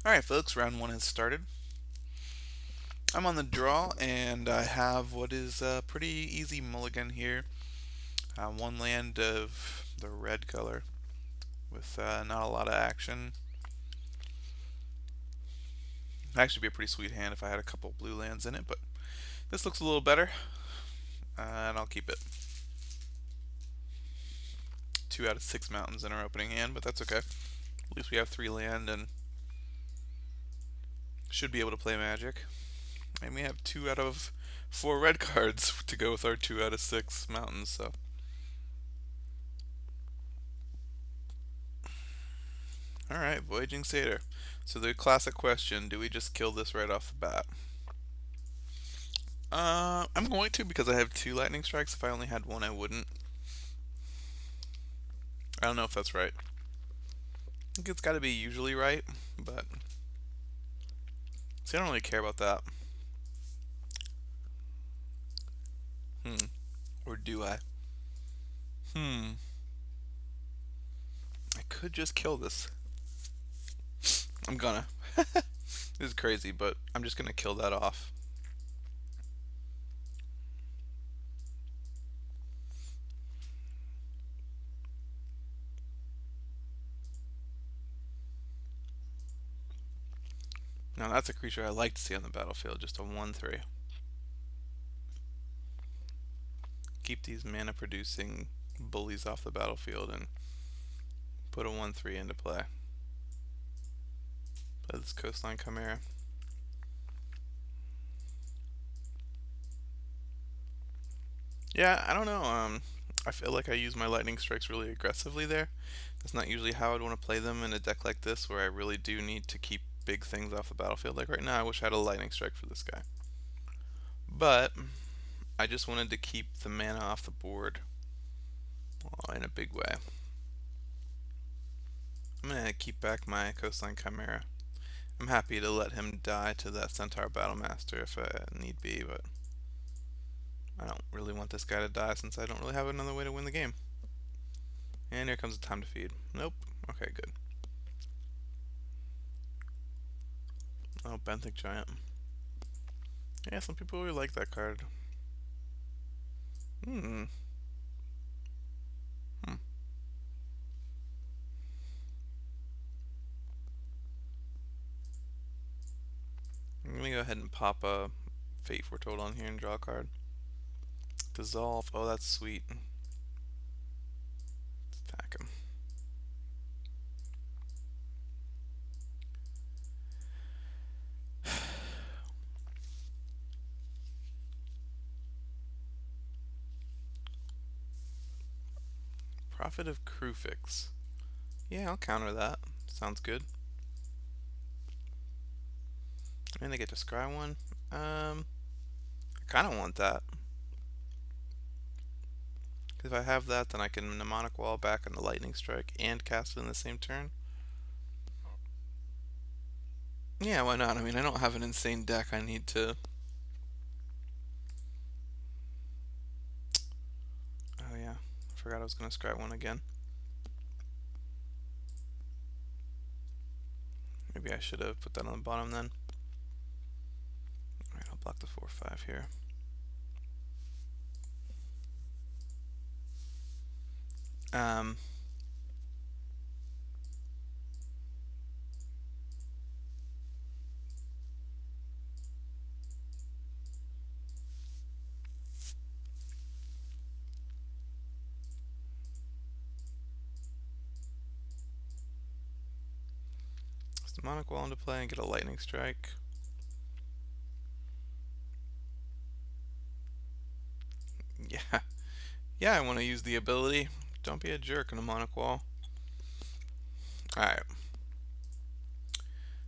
Alright folks, round one has started. I'm on the draw and I have what is a pretty easy mulligan here. One land of the red color with not a lot of action. It'd actually be a pretty sweet hand if I had a couple blue lands in it, but this looks a little better and I'll keep it. 2 out of 6 mountains in our opening hand, but that's okay. At least we have 3 land and should be able to play Magic. And we have 2 out of 4 red cards to go with our 2 out of 6 mountains, so. Alright, Voyaging Satyr. So the classic question, do we just kill this right off the bat? I'm going to because I have 2 lightning strikes. If I only had 1, I wouldn't. I don't know if that's right. I think it's got to be usually right, but see, I don't really care about that. Or do I? I could just kill this. I'm gonna. This is crazy, but I'm just gonna kill that off. Now that's a creature I like to see on the battlefield, just a 1/3. Keep these mana producing bullies off the battlefield and put a 1/3 into play. Play this Coastline Chimera. Yeah, I don't know. I feel like I use my lightning strikes really aggressively there. That's not usually how I'd want to play them in a deck like this, where I really do need to keep big things off the battlefield. Like right now, I wish I had a lightning strike for this guy. But I just wanted to keep the mana off the board in a big way. I'm gonna keep back my Coastline Chimera. I'm happy to let him die to that Centaur Battlemaster if need be, but I don't really want this guy to die since I don't really have another way to win the game. And here comes the time to feed. Nope. Okay, good. Oh, Benthic Giant. Yeah, some people really like that card. Hmm. I'm gonna go ahead and pop a Fate Foretold on here and draw a card. Dissolve. Oh, that's sweet. Let's attack him. Prophet of Krufix. Yeah, I'll counter that. Sounds good. And they get to scry one. I kind of want that. Because if I have that, then I can Mnemonic Wall back on the Lightning Strike and cast it in the same turn. Yeah, why not? I mean, I don't have an insane deck I need to... Oh yeah, I forgot I was going to scry one again. Maybe I should have put that on the bottom then. Alright, I'll block the 4/5 here. Um, Mnemonic Wall into play and get a Lightning Strike. Yeah, yeah, I want to use the ability. Don't be a jerk, Mnemonic Wall. Alright.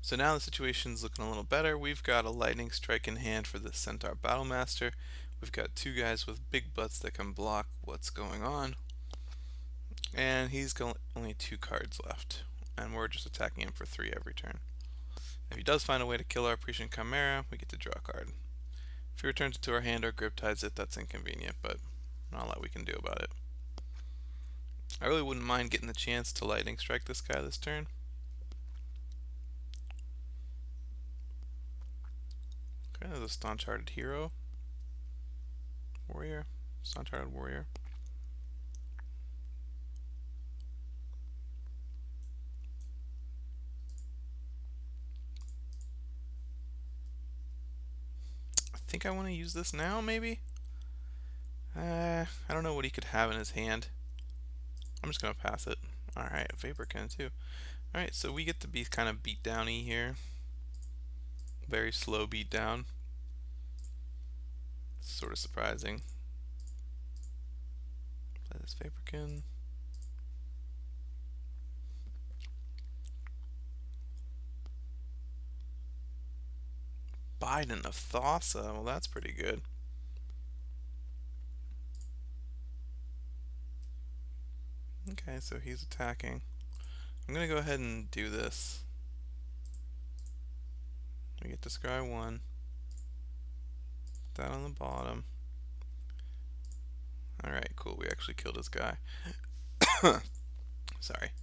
So now the situation's looking a little better. We've got a Lightning Strike in hand for the Centaur Battlemaster. We've got 2 guys with big butts that can block what's going on. And he's got only 2 cards left. And we're just attacking him for 3 every turn. If he does find a way to kill our Prescient Chimera, we get to draw a card. If he returns it to our hand or grip ties it, that's inconvenient, but not a lot we can do about it. I really wouldn't mind getting the chance to Lightning Strike this guy this turn. Okay, there's a Staunch-Hearted Hero. Warrior. Staunch-Hearted Warrior. I think I want to use this now, maybe? I don't know what he could have in his hand. I'm just going to pass it. Alright, a Vaporkin too. Alright, so we get to be kind of beat downy here. Very slow beat down. Sort of surprising. Play this Vaporkin. Biden of Thassa. Well, that's pretty good. Okay, so he's attacking. I'm gonna go ahead and do this. We get to scry 1. That on the bottom. Alright, cool. We actually killed this guy. Sorry.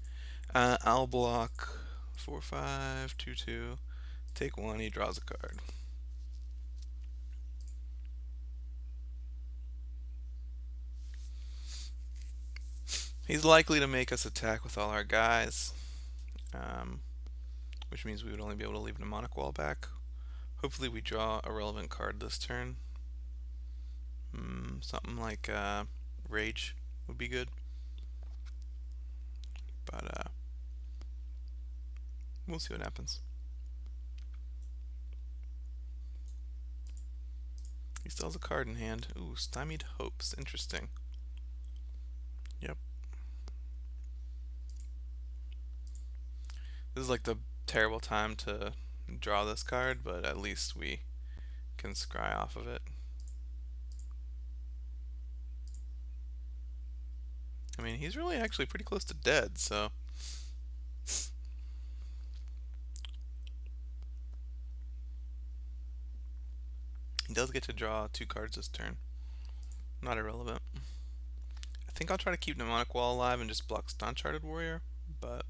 I'll block 4/5, 2/2. Take 1, he draws a card. He's likely to make us attack with all our guys, which means we would only be able to leave a mnemonic wall back. Hopefully we draw a relevant card this turn. Something like Rage would be good. But we'll see what happens. He still has a card in hand. Ooh, Stymied Hopes. Interesting. Yep. This is like the terrible time to draw this card, but at least we can scry off of it. I mean, he's really actually pretty close to dead, so... He does get to draw 2 cards this turn. Not irrelevant. I think I'll try to keep Mnemonic Wall alive and just block Staunch-Hearted Warrior, but...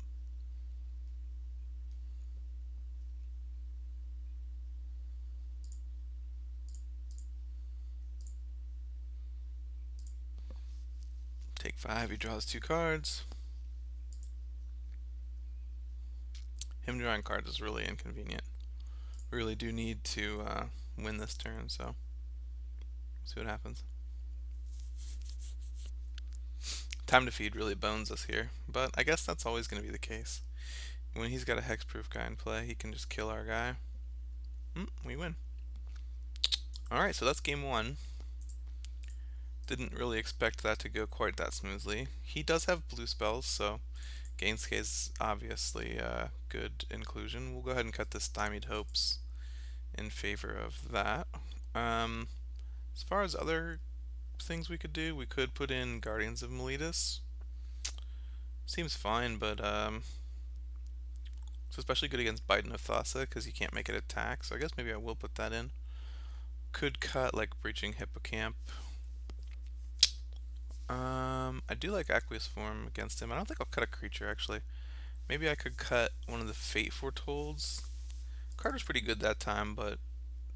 Take 5, he draws 2 cards. Him drawing cards is really inconvenient. We really do need to win this turn, so see what happens. Time to Feed really bones us here, but I guess that's always going to be the case. When he's got a hexproof guy in play, he can just kill our guy. We win. Alright, so that's game 1. Didn't really expect that to go quite that smoothly. He does have blue spells, so Gainscape is obviously a good inclusion. We'll go ahead and cut this Stymied Hopes in favor of that. As far as other things we could do, we could put in Guardians of Meletus. Seems fine, but it's especially good against Biden of Thassa because you can't make it attack, so I guess maybe I will put that in. Could cut like Breaching Hippocamp. I do like Aqueous Form against him. I don't think I'll cut a creature actually. Maybe I could cut one of the Fate Foretold's. Card was pretty good that time, but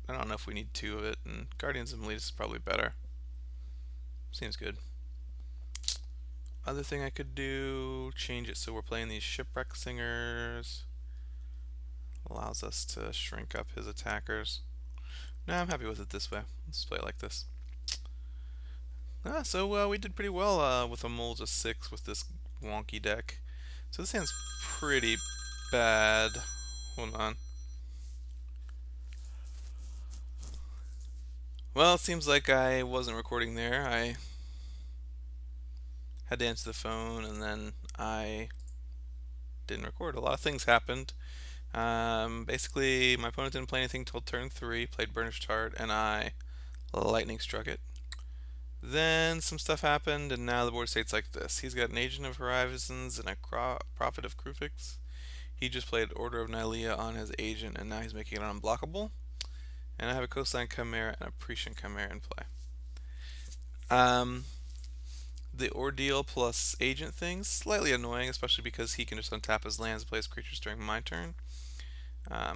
I don't know if we need 2 of it, and Guardians of Meletus is probably better. Seems good. Other thing I could do, change it so we're playing these Shipwreck Singers. Allows us to shrink up his attackers. No, I'm happy with it this way. Let's play it like this. So we did pretty well with a Moles of 6 with this wonky deck. So this hand's pretty bad. Hold on. Well, it seems like I wasn't recording there. I had to answer the phone and then I didn't record. A lot of things happened. Basically, my opponent didn't play anything till turn 3, played Burnished Heart, and I lightning struck it. Then some stuff happened, and now the board states like this. He's got an Agent of Horizons and a Prophet of Krufix. He just played Order of Nylea on his agent, and now he's making it unblockable. And I have a Coastline Chimera and a Prescient Chimera in play. The Ordeal plus Agent thing's slightly annoying, especially because he can just untap his lands and play his creatures during my turn.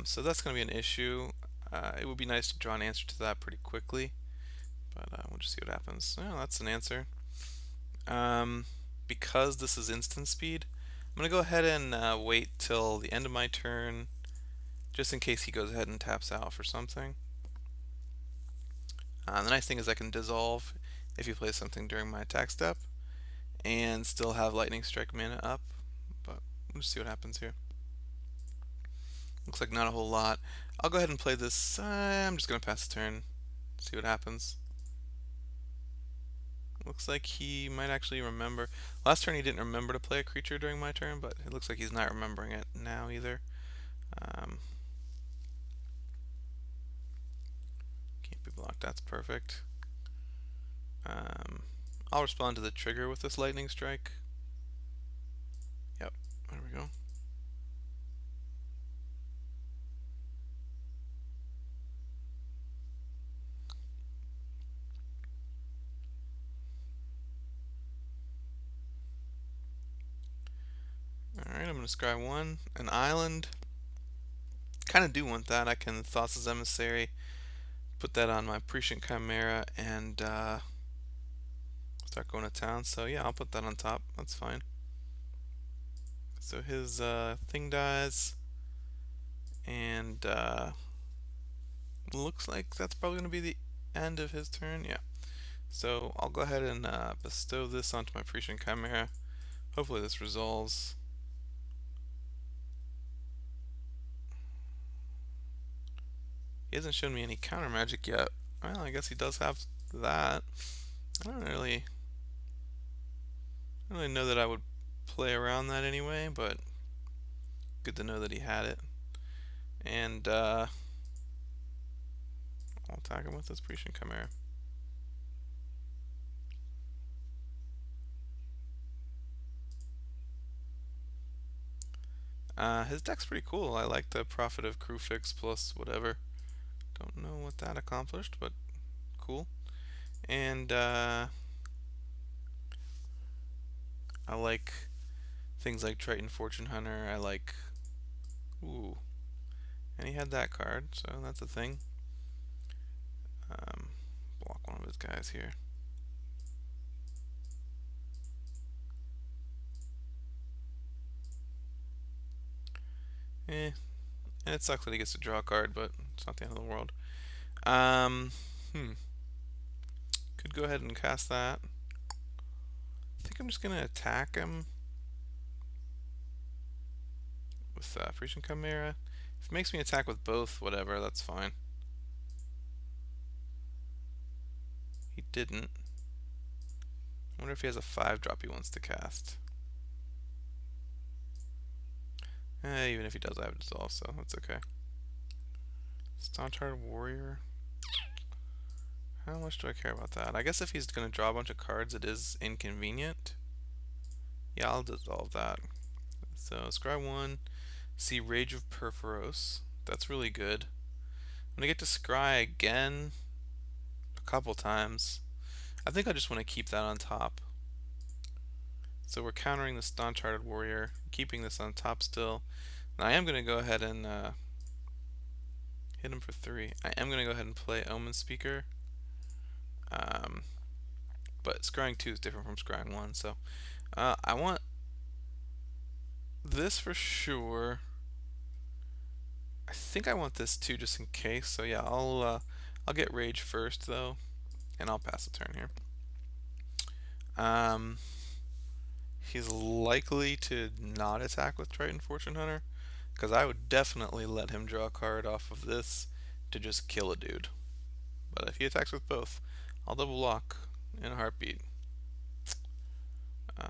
So that's going to be an issue. It would be nice to draw an answer to that pretty quickly, but we'll just see what happens. Oh, that's an answer. Um, because this is instant speed, I'm going to go ahead and wait till the end of my turn, just in case he goes ahead and taps out for something. The nice thing is I can dissolve if he plays something during my attack step, and still have Lightning Strike mana up, but we'll just see what happens here. Looks like not a whole lot. I'll go ahead and play this. I'm just going to pass the turn, see what happens. Looks like he might actually remember. Last turn he didn't remember to play a creature during my turn, but it looks like he's not remembering it now either. Can't be blocked, that's perfect. I'll respond to the trigger with this Lightning Strike. Yep, there we go. Alright, I'm going to scry one, an island. Kind of do want that. I can Thassa's Emissary, put that on my Prescient Chimera, and start going to town. So yeah, I'll put that on top. That's fine. So his thing dies, and looks like that's probably going to be the end of his turn. Yeah. So I'll go ahead and bestow this onto my Prescient Chimera. Hopefully this resolves. He hasn't shown me any counter magic yet. Well, I guess he does have that. I don't really know that I would play around that anyway, but good to know that he had it. And I'll attack him with this Prescient Chimera. His deck's pretty cool. I like the Prophet of Crufix plus whatever. Don't know what that accomplished, but cool. And I like things like Triton Fortune Hunter. I like... Ooh. And he had that card, so that's a thing. Block one of his guys here. And it sucks that he gets to draw a card, but it's not the end of the world. Could go ahead and cast that. I think I'm just gonna attack him with Prescient Chimera. If it makes me attack with both, whatever, that's fine. He didn't. I wonder if he has a 5-drop he wants to cast. Even if he does, I have Dissolve, so that's okay. Staunch-Hearted Warrior. How much do I care about that? I guess if he's going to draw a bunch of cards, it is inconvenient. Yeah, I'll dissolve that. So, scry 1, see Rage of Perforos. That's really good. I'm going to get to scry again a couple times. I think I just want to keep that on top. So we're countering the Staunch-Hearted Warrior, keeping this on top still. Now I am going to go ahead and hit him for 3. I am going to go ahead and play Omen Speaker. But scrying 2 is different from scrying 1, so I want this for sure. I think I want this too, just in case. So yeah, I'll get Rage first though, and I'll pass the turn here. He's likely to not attack with Triton Fortune Hunter, because I would definitely let him draw a card off of this to just kill a dude. But if he attacks with both, I'll double block in a heartbeat.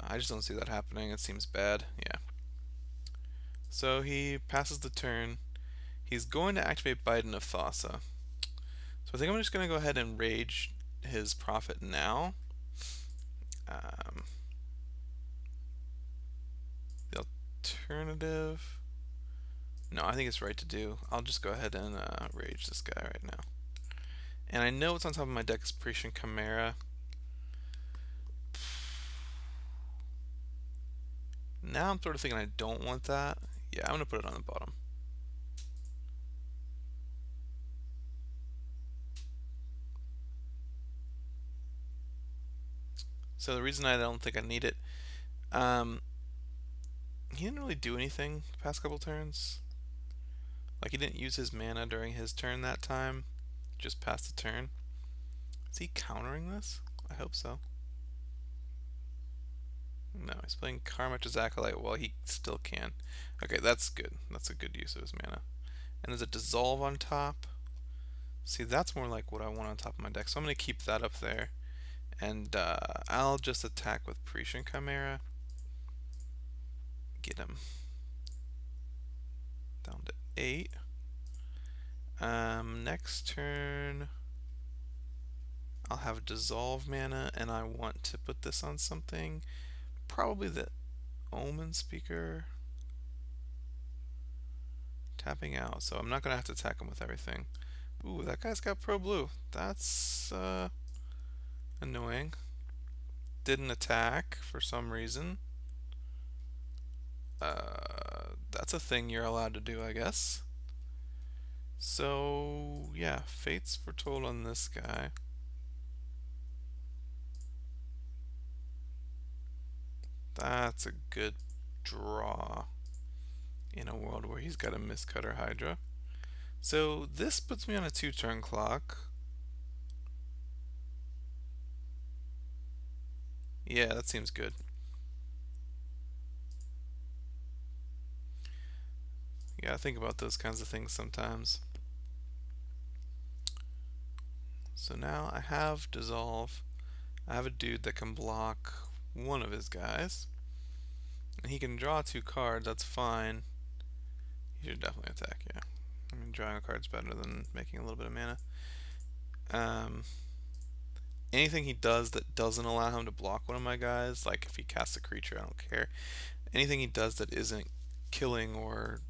I just don't see that happening. It seems bad. Yeah. So he passes the turn. He's going to activate Biden of Thassa. So I think I'm just going to go ahead and Rage his Prophet now. The alternative... No, I think it's right to do. I'll just go ahead and Rage this guy right now. And I know what's on top of my deck is Prescient Chimera. Now I'm sort of thinking I don't want that. Yeah, I'm going to put it on the bottom. So the reason I don't think I need it, um, he didn't really do anything the past couple turns. Like he didn't use his mana during his turn that time, just passed the turn. Is he countering this? I hope so. No, he's playing Karmacha's Acolyte while he still can. Okay, that's good. That's a good use of his mana. And there's a Dissolve on top. See, that's more like what I want on top of my deck. So I'm going to keep that up there. And I'll just attack with Prescient Chimera. Get him down to 8. Next turn, I'll have Dissolve mana, and I want to put this on something. Probably the Omen Speaker. Tapping out, so I'm not going to have to attack him with everything. Ooh, that guy's got Pro Blue. That's annoying. Didn't attack for some reason. That's a thing you're allowed to do, I guess. So, yeah, Fate's foretold on this guy. That's a good draw in a world where he's got a Mistcutter Hydra. So this puts me on a 2-turn clock. Yeah, that seems good. You gotta think about those kinds of things sometimes. So now I have Dissolve. I have a dude that can block one of his guys. And he can draw 2 cards, that's fine. He should definitely attack, yeah. I mean, drawing a card's better than making a little bit of mana. Anything he does that doesn't allow him to block one of my guys, like if he casts a creature, I don't care. Anything he does that isn't killing or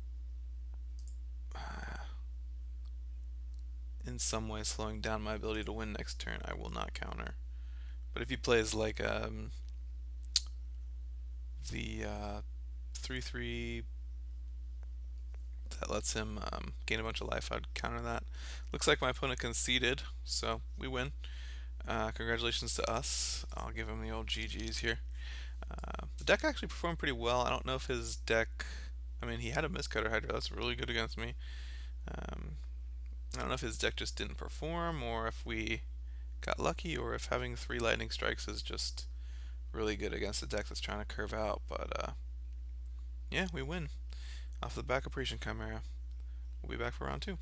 in some way slowing down my ability to win next turn, I will not counter. But if he plays like the 3/3 that lets him gain a bunch of life, I'd counter that. Looks like my opponent conceded, so we win. Congratulations to us. I'll give him the old GG's here. The deck actually performed pretty well. I don't know if his deck... I mean, he had a Mistcutter Hydra. That's really good against me. I don't know if his deck just didn't perform, or if we got lucky, or if having 3 Lightning Strikes is just really good against a deck that's trying to curve out. But yeah, we win off the back of Prescient Chimera. We'll be back for round 2.